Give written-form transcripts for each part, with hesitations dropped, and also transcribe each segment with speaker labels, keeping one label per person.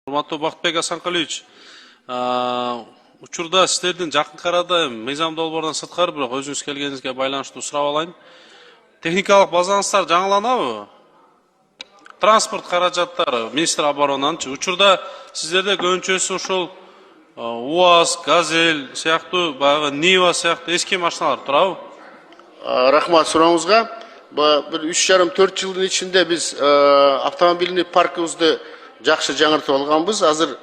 Speaker 1: Урматтуу Бактыбек Асанкалиевич, учурда сиздердин жакынкы арада мыйзам долбоорунан сырткары бирок өзүңүз келгениңизге байланыштуу сурап алайын. Техникалык базаңыздар жаңыланабы? Транспорт каражаттары министр оборонанчы. Учурда сиздерде көбүнчөсү ушул УАЗ, Газель сыяктуу, баягы Нива сыяктуу эски машиналар турабы?
Speaker 2: Рахмат сурооңузга. Bir 3,5-4 жылдын ичинде биз автомобильный паркыбызды жакшы жаңыртып алганбыз. Азыр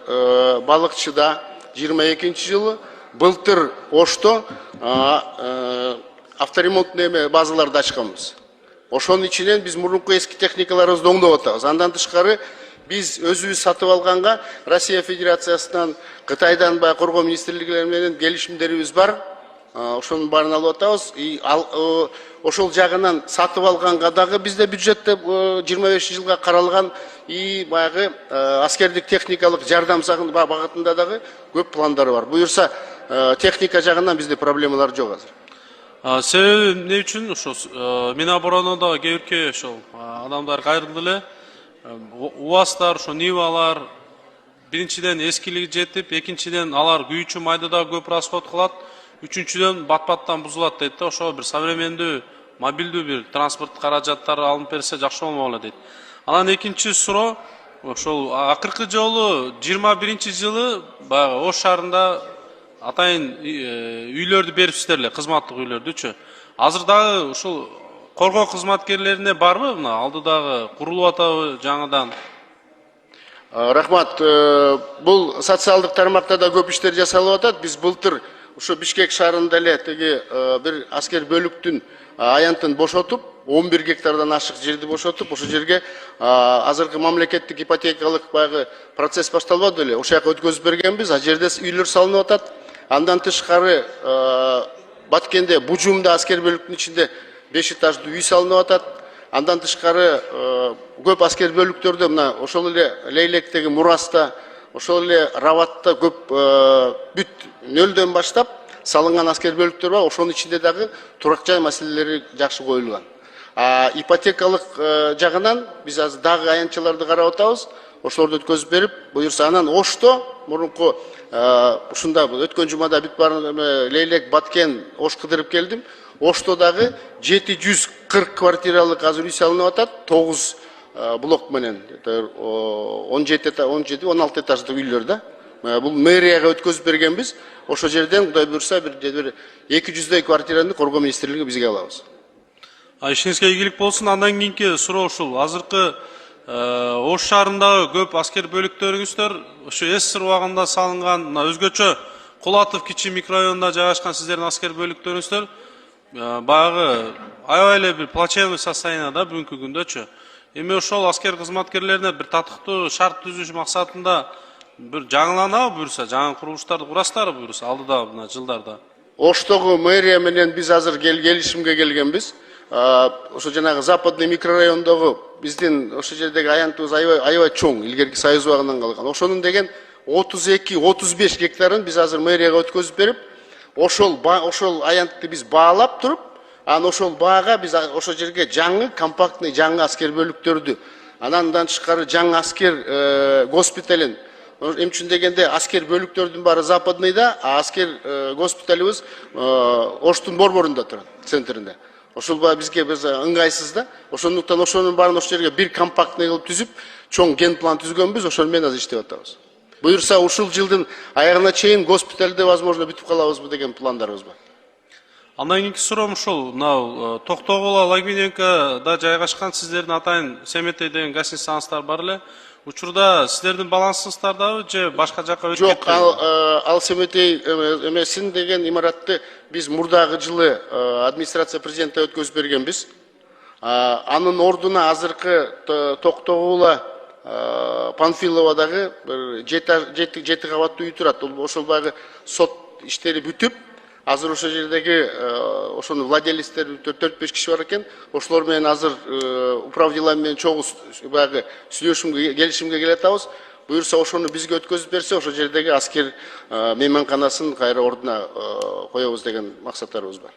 Speaker 2: балыкчыда 22-жылы, былтыр Ошто авторемонтный базаларды ачканбыз. Ошонун ичинен биз мурунку эски техникаларыбызды оңдоп атабыз. Андан тышкары биз өзүбүз сатып алганга Россия Федерациясынан, Кытайдан коргоо министрликтери менен келишимдерибиз бар. Ошонун баарын алып атабыз. Ошол жагынан сатып алганга дагы бизде бюджетте 25-жылга каралган баягы аскердик техникалык жардам багытында дагы көп пландар бар. Буюрса техника жагынан бизде проблемалар жок азыр.
Speaker 1: Себеби эмне үчүн ошо Миноборондо кээ ошол адамдар кайрылды эле. УАЗдар, ошо Нивалар биринчиден эскилиги жетип, экинчиден алар күйүүчү майды да көп расход кылат. Үчүнчүдөн бат-баттан бузулат дейт да. Ошо бир современдүү, мобилдүү бир транспорт каражаттары алынып берсе жакшы болмок эле дейт. Анан экинчи суроо, ошол акыркы жолу 21-жылы баягы Ош шаарында атайын үйлөрдү берипсиздер эле, кызматтык үйлөрдүчү. Азыр дагы ушул коргоо кызматкерлерине барбы? Мына алдыдагы курулуп атабы жаңыдан?
Speaker 2: Рахмат. Бул социалдык тармакта да көп иштер жасалып атат. Биз былтыр ушу Бишкек шаарында эле теги бир аскер бөлүктүн аянтын бошотуп, 11 гектардан ашык жерди бошотуп, ошол жерге азыркы мамлекеттик ипотекалык баягы процесс башталбады эле. Ошол жака өткөзүп бергенбиз. А жерде үйлөр салынып атат. Андан тышкары Баткенде Бужумда аскер бөлүктүн ичинде 5 этаждуу үй салынып атат. Андан тышкары көп аскер бөлүктөрдө мына ошол эле Лейлектеги Мураста, ошол эле Раватта көп бүт нөлдөн баштап салынган аскер бөлүктөр бар. Ошонун ичинде дагы турак жай маселелери жакшы коюлган. Ипотекалык жагынан биз азыр дагы аянтчаларды карап атабыз. Ошолорду өткөзүп берип, буюрса анан Ошто мурунку ушунда өткөн жумада бүт бар Лейлек, Баткен, Ош кыдырып келдим. Ошто дагы 740 квартиралык азыр үй салынып атат. 9 блок менен 17-16 этаждык үйлөр да. Бул мэрияга өткөзүп бергенбиз. Ошол жерден Кудай буйрса бир 200дөй квартираны коргоо министрлиги бизге алабыз.
Speaker 1: Ишиңизге ийгилик болсун. Андан кийинки суроо ушул. Азыркы Ош шаарындагы көп аскер бөлүктөрүңүздөр ошо СССР убагында салынган, өзгөчө Кулатов кичи микрорайонунда жайгашкан сиздердин аскер бөлүктөрүңүздөр баягы аябай эле бир плачевный состоянияда бүгүнкү күндөчү. Эми ошол аскер кызматкерлерине бир татыктуу шарт түзүш максатында бир жаңыланабы буюрса, жаңы курулуштарды курасыздарбы буюрса алдыда мына жылдарда?
Speaker 2: Оштогу мэрия менен биз азыр келишимге келгенбиз. Ошо жанагы западный микрорайондогу биздин ошол жердеги аянтыбыз аябай чоң, илгерки Союз убагынан калган. Ошонун деген 32-35 гектарын биз азыр мэрияга өткөзүп берип, ошол аянтты биз баалап туруп, анан ошол баага биз ошол жерге жаңы компактный жаңы аскер бөлүктөрдү, андан тышкары жаңы аскер госпиталин, эмчүн дегенде аскер бөлүктөрдүн баары западныйда, а аскер госпиталыбыз Оштун борборунда турат, центринде. Ошол бизге ыңгайсыз да. Ошондуктан ошонун баарын ошол жерге бир компактный кылып түзүп, чоң ген план түзгөнбүз, ошол менен азыр иштеп атабыз. Буюрса ушул жылдын аягына чейин госпиталды возможно бүтүп калабызбы деген пландарыбыз бар.
Speaker 1: Андан кийинки суроом ушул. Мына Токтогула, Лагвиненкада жайгашкан сиздердин атайын Семетей деген гостиницаңыздар бар эле. Учурда сиздердин балансыңыздардабы же башка жакка өтүп кетти?
Speaker 2: Жок, ал Семетей эмесин деген имаратты биз мурдагы жылы администрация президентке өткөзүп бергенбиз. Анын ордуна азыркы Токтогула Панфиловадагы 7 кабаттуу үй турат. Ошол баягы сот иштери бүтүп, азыр ошол жердеги ошонун владелецтери 4-5 киши бар экен. Ошолор менен азыр управдилар менен чогуу баягы сүйлөшүмгө, келишимге келе атабыз. Буюрса ошону бизге өткөзүп берсе, ошол жердеги аскер мейманканасын кайра ордуна коебуз деген максаттарыбыз бар.